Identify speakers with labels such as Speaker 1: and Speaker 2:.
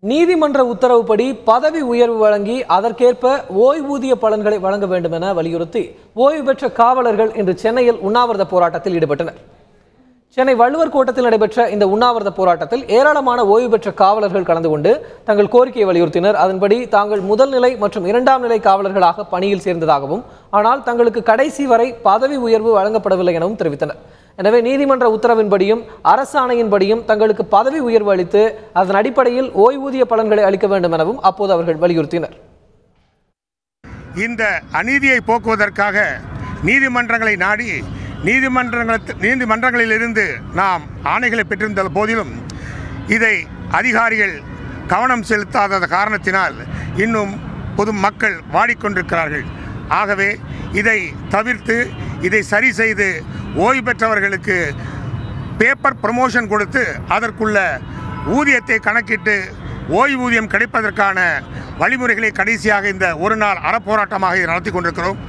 Speaker 1: நீதிமன்ற உத்தரவுப்படி பதவி உயர்வு வழங்கி அதற்கேற்ப ஓய்வூதிய பலன்களை வழங்க வேண்டும் என வலியுறுத்தி ஓய்வு பெற்ற காவலர்கள் இன்று சென்னையில் உண்ணாவிரத போராட்டத்தில் ஈடுபட்டனர். சென்னை வள்ளுவர் கோட்டத்தில் நடைபெற்ற இந்த உண்ணாவிரத போராட்டத்தில் ஏராளமான ஓய்வு பெற்ற காவலர்கள் கலந்து கொண்டு தங்கள் கோரிக்கையை வலியுறுத்தினர். அதன்படி தாங்கள் முதல் நிலை மற்றும் இரண்டாம் நிலை காவலர்களாக பணியில் சேர்ந்ததாகவும், ஆனால் தங்களுக்கு கடைசி வரை பதவி உயர்வு வழங்கப்படவில்லை எனவும் தெரிவித்தனர். எனவே நீதிமன்ற உத்தரவின்படியும் அரசாணையின்படியும் தங்களுக்கு பதவி உயர்வு அளித்து அதன் அடிப்படையில் ஓய்வூதிய பலன்களை அளிக்க வேண்டும் எனவும் அப்போது அவர்கள் வலியுறுத்தினர்.
Speaker 2: இந்த அநீதியை போக்குவதற்காக நீதிமன்றங்களை நாடி நீதிமன்றங்களிலிருந்து நாம் ஆணைகளை பெற்றிருந்த போதிலும் இதை அதிகாரிகள் கவனம் செலுத்தாத காரணத்தினால் இன்னும் பொது மக்கள் வாடிக்கொண்டிருக்கிறார்கள். ஆகவே இதை தவிர்த்து இதை சரி செய்து ஓய்வு பெற்றவர்களுக்கு பேப்பர் ப்ரமோஷன் கொடுத்து அதற்குள்ள ஊதியத்தை கணக்கிட்டு ஓய்வூதியம் கிடைப்பதற்கான வழிமுறைகளை கடைசியாக இந்த ஒரு நாள் அறப்போராட்டமாக நடத்தி கொண்டிருக்கிறோம்.